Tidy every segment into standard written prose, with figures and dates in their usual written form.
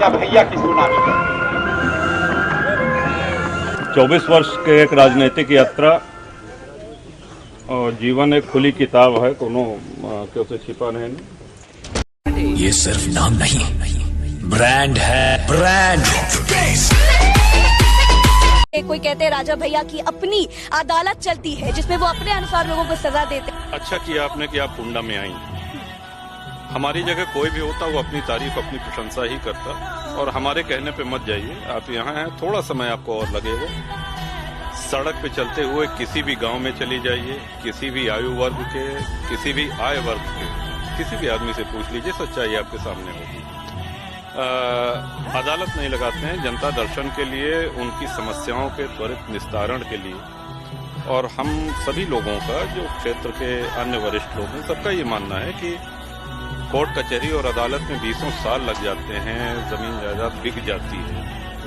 राजा भैया की सुनामी है। 24 वर्ष के एक राजनीतिक यात्रा और जीवन एक खुली किताब है, कोनो के उसे छिपा नहीं। ये सिर्फ नाम नहीं, ब्रांड है, ब्रांड। कोई कहते हैं राजा भैया की अपनी अदालत चलती है जिसमें वो अपने अनुसार लोगों को सजा देते हैं। अच्छा किया आपने कि आप कुंडा में आई। हमारी जगह कोई भी होता वो अपनी तारीफ, अपनी प्रशंसा ही करता, और हमारे कहने पे मत जाइए। आप यहाँ हैं, थोड़ा समय आपको और लगेगा। सड़क पे चलते हुए किसी भी गांव में चली जाइए, किसी भी आयु वर्ग के, किसी भी आय वर्ग के, किसी भी आदमी से पूछ लीजिए, सच्चाई आपके सामने होगी। अदालत नहीं लगाते हैं, जनता दर्शन के लिए, उनकी समस्याओं के त्वरित निस्तारण के लिए। और हम सभी लोगों का, जो क्षेत्र के अन्य वरिष्ठ लोग हैं, सबका ये मानना है कि कोर्ट कचहरी और अदालत में 20 साल लग जाते हैं, जमीन जायदाद बिक जाती है।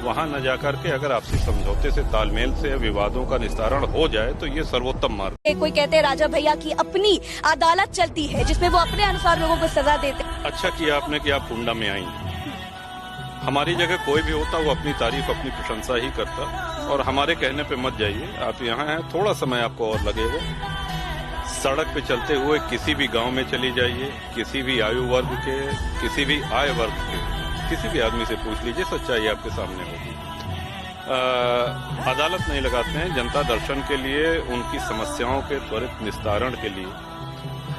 वहां न जाकर के अगर आपसी समझौते से, तालमेल से विवादों का निस्तारण हो जाए तो ये सर्वोत्तम मार्ग। कोई कहते हैं राजा भैया की अपनी अदालत चलती है जिसमें वो अपने अनुसार लोगों को सजा देते हैं। अच्छा किया आपने कि आप कुंडा में आई। हमारी जगह कोई भी होता वो अपनी तारीफ, अपनी प्रशंसा ही करता, और हमारे कहने पे मत जाइए। आप यहाँ हैं, थोड़ा समय आपको और लगेगा। सड़क पे चलते हुए किसी भी गांव में चली जाइए, किसी भी आयु वर्ग के, किसी भी आय वर्ग के, किसी भी आदमी से पूछ लीजिए, सच्चाई आपके सामने होगी। अदालत नहीं लगाते हैं, जनता दर्शन के लिए, उनकी समस्याओं के त्वरित निस्तारण के लिए।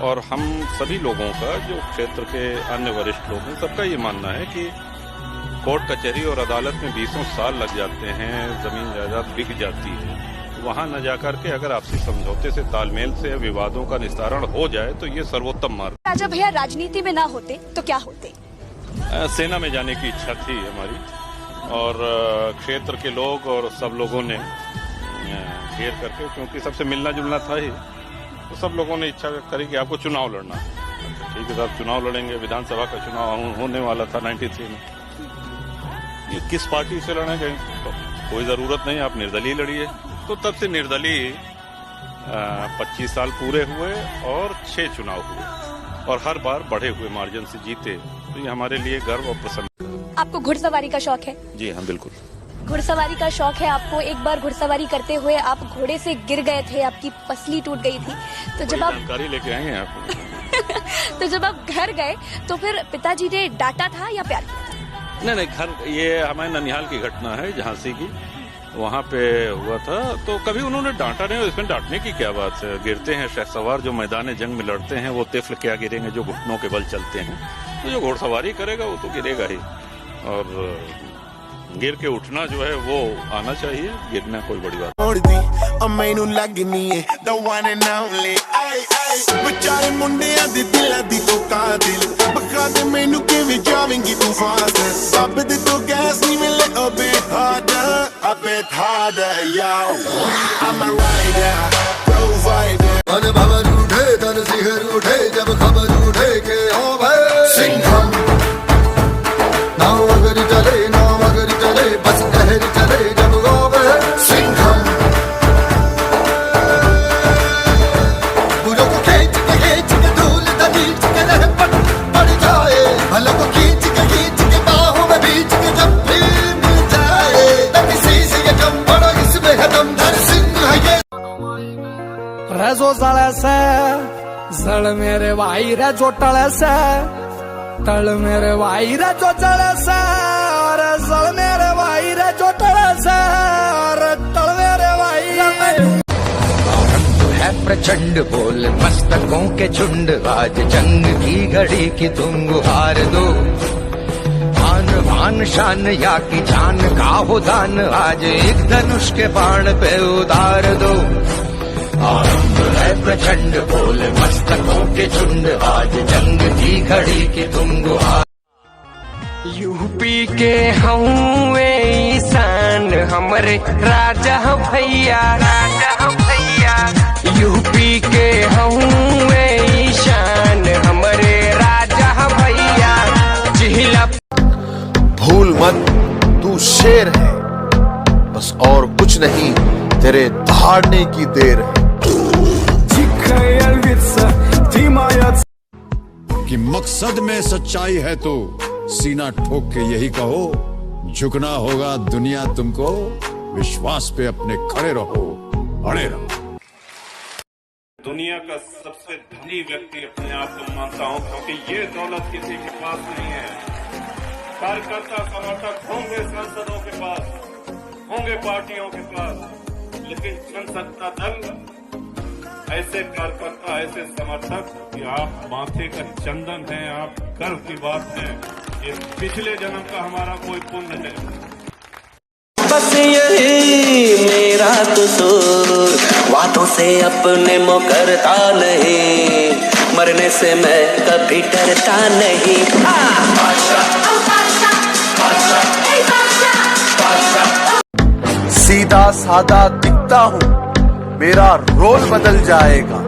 और हम सभी लोगों का, जो क्षेत्र के अन्य वरिष्ठ लोग हैं, सबका ये मानना है कि कोर्ट कचहरी और अदालत में 20 साल लग जाते हैं, जमीन जायदाद बिक जाती है। वहां न जाकर के अगर आपसी समझौते से, तालमेल से विवादों का निस्तारण हो जाए तो ये सर्वोत्तम मार्ग। राजा भैया राजनीति में ना होते तो क्या होते? सेना में जाने की इच्छा थी हमारी, और क्षेत्र के लोग और सब लोगों ने घेर करके, क्योंकि सबसे मिलना जुलना था ही, तो सब लोगों ने इच्छा करी कि आपको चुनाव लड़ना है। अच्छा ठीक है साहब, चुनाव लड़ेंगे। विधानसभा का चुनाव होने वाला था 93 में। ये किस पार्टी से लड़ेंगे तो कोई जरूरत नहीं, आप निर्दलीय लड़िए। तो तब से निर्दलीय 25 साल पूरे हुए और 6 चुनाव हुए, और हर बार बढ़े हुए मार्जिन से जीते। तो ये हमारे लिए गर्व और प्रसन्न। आपको घुड़सवारी का शौक है? जी हाँ, बिल्कुल। घुड़सवारी का शौक है आपको। एक बार घुड़सवारी करते हुए आप घोड़े से गिर गए थे, आपकी पसली टूट गई थी। तो जब आप जानकारी लेके आए हैं आप तो जब आप घर गए तो फिर पिताजी ने डांटा था या प्यार किया था? नहीं, घर, ये हमारे ननिहाल की घटना है, झांसी की, वहाँ पे हुआ था। तो कभी उन्होंने डांटा नहीं, इसमें डांटने की क्या बात है। गिरते हैं शहसवार, जो मैदान जंग में लड़ते हैं, वो तिफल क्या गिरेंगे जो घुटनों के बल चलते हैं। तो जो घोड़सवारी करेगा वो तो गिरेगा ही, और गिर के उठना जो है वो आना चाहिए। गिरना कोई बड़ी बात। ਮੈਨੂੰ ਲੱਗਨੀ ਏ the one and only ਵਿਚਾਰੇ ਮੁੰਡਿਆਂ ਦੇ ਦਿਲਾਂ ਦੀ ਤੋ ਕਾਤਿਲ ਬਖਾ ਦੇ ਮੈਨੂੰ ਕਿਵੇਂ ਜਾਵੇਂਗੀ ਤੂੰ ਫਾਸਟ ਸਭ ਦੇ ਤੋਂ ਗੈਸ ਨਹੀਂ ਮਿਲੇ a bit harder yo I'm a rider provider मन भवन उठे तन सिहर उठे जब खबर उठे के ओ भाई सिंघम ना अगर चले बस कहर चले जब ओ भाई सिंघम रेजो जले से जल मेरे भाई रे जो टले से तल मेरे भाई रे जो चले से और जल मेरे भाई रे जो टले से और तल मेरे भाई है प्रचंड बोल मस्तकों के झुंड, आज जंग की घड़ी की तुम गुहार दो। आन भान शान या की जान का हो दान, आज एक धनुष के बाण पे उतार दो। आरंभ है प्रचंड बोल मस्तकों के झुंड, आज जंग की घड़ी की तुम गुहार। यूपी के हऊँ ईशान हमरे राजा भैया, यूपी के हऊँ ईशान हमरे राजा भैया। जिला भूल मत तू शेर है बस, और कुछ नहीं, तेरे दहाड़ने की देर है। कि मकसद में सच्चाई है तो सीना ठोक के यही कहो, झुकना होगा दुनिया तुमको, विश्वास पे अपने खड़े रहो, अड़े रहो। दुनिया का सबसे धनी व्यक्ति अपने आप को मानता हूं, क्योंकि ये दौलत किसी के पास नहीं है। कार्यकर्ता समर्थक होंगे सांसदों के पास, होंगे पार्टियों के पास, लेकिन जनसत्ता दल ऐसे कार्यकर्ता, ऐसे समर्थक कि आप माथे का चंदन हैं, आप गर्व की बात है। ये पिछले जन्म का हमारा कोई पुण्य है। बस यही मेरा कसूर, वादों से अपने मुकरता नहीं, मरने से मैं कभी डरता नहीं। सीधा सादा दिखता हूँ, मेरा रोल बदल जाएगा।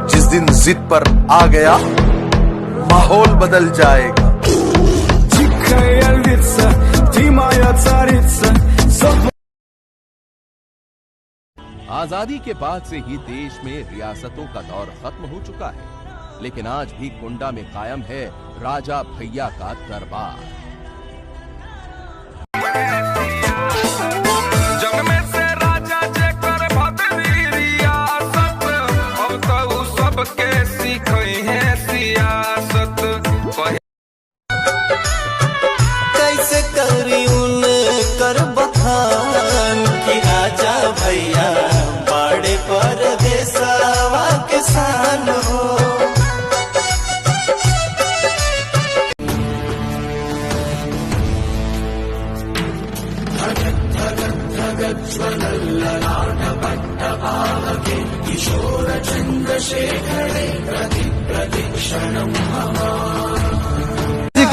जिस दिन जिद पर आ गया, माहौल बदल जाएगा। आजादी के बाद से ही देश में रियासतों का दौर खत्म हो चुका है, लेकिन आज भी गोंडा में कायम है राजा भैया का दरबार। जन्मे से राजा जे कर भदरी रियासत, अब तो सबके सीखे हैं सियासत। कैसे करी उन कर बखान कि राजा भैया बाड़े पर देसावा किसान हो।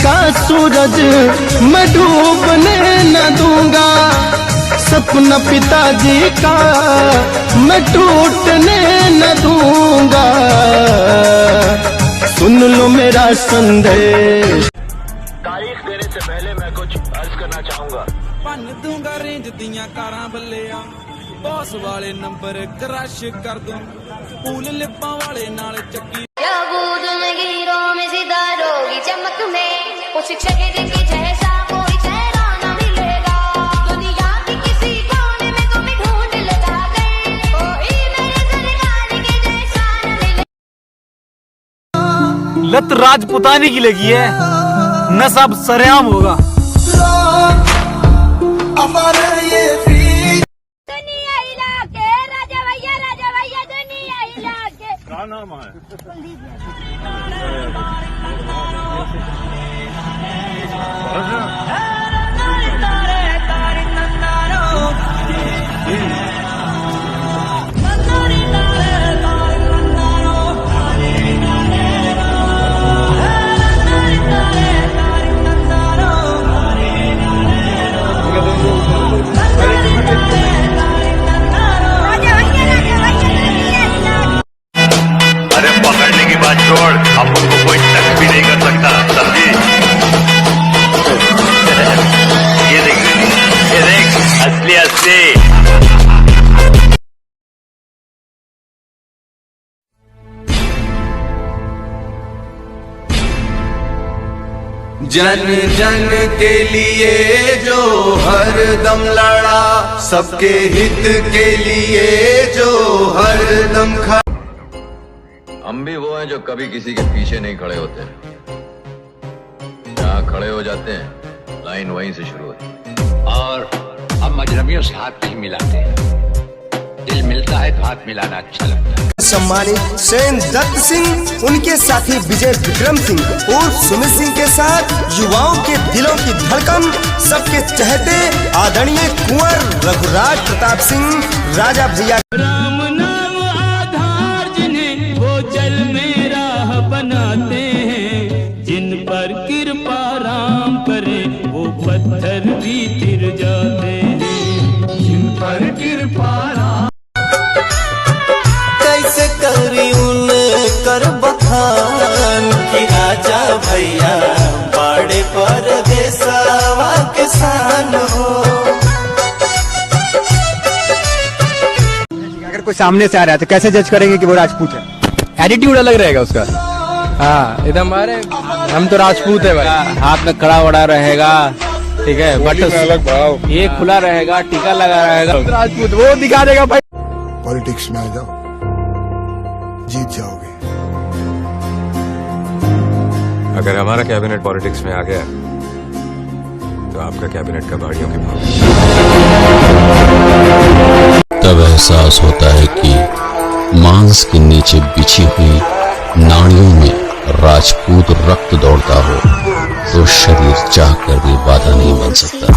का सूरज मैं डूबने न दूंगा, सपना पिताजी का मैं टूटने न दूंगा। सुन लो मेरा संदेश। तारीख देने से पहले मैं कुछ अर्ज करना चाहूंगा। बन दूंगा रेंज दियां कारां बल्लिया, बॉस वाले नंबर क्रश कर दूं, फूल लिप्पां वाले नाल चक्की। चमक में उस शहर के जैसा कोई चेहरा न मिलेगा, दुनिया की किसी कोने में तुम्हें ढूंढ लगा गए, कोई मेरे सरकार के जैसा न मिलेगा। लत राजपुतानी की लगी है, नशा अब सरेआम होगा। दुनिया हिला के राजा भैया दुनिया हिला के। क्या नाम है? अरे पकड़ने की बात छोड़, अब उनको कोई टच भी नहीं कर सकता, समझी? ये देख असली असली। जन जन के लिए जो हर दम लड़ा, सबके हित के लिए जो हर दम खड़ा। हम भी वो हैं जो कभी किसी के पीछे नहीं खड़े होते, जहाँ खड़े हो जाते हैं लाइन वहीं से शुरू होती है। और हम अजनबियों से हाथ नहीं मिलाते, दिल मिलता है तो हाथ मिलाना अच्छा लगता है। सम्मानित सेन दत्त सिंह, उनके साथी विजय विक्रम सिंह उर्फ सुमित सिंह के साथ युवाओं के दिलों की धड़कन, सबके चहेते आदरणीय कुंवर रघुराज प्रताप सिंह राजा भैया। राम नाम आधार जिन्हें वो जल में राह बनाते हैं, जिन पर कृपा राम करे वो पत्थर भी तिर जाते हैं, जिन पर कृपा राम। कैसे करी उन कर बखान कि राजा भैया बाड़े पर देसावा किसान हो। अगर कोई सामने से आ रहा है तो कैसे जज करेंगे कि वो राजपूत है? एटीट्यूड अलग रहेगा उसका। हाँ एकदम हमारे, हम तो राजपूत है भाई। हाथ में कड़ा वड़ा रहेगा, ठीक है, बट अलग भाव, ये खुला रहेगा, टीका लगा रहेगा, राजपूत वो दिखा देगा भाई। पॉलिटिक्स में आ जाओ, जीत जाओगे। अगर हमारा कैबिनेट पॉलिटिक्स में आ गया तो आपका कैबिनेट कबाड़ियों के भाव। तब एहसास होता है कि मांस के नीचे बिछी हुई नाड़ियों में राजपूत रक्त दौड़ता हो तो शरीर चाह कर भी बाधा नहीं बन सकता।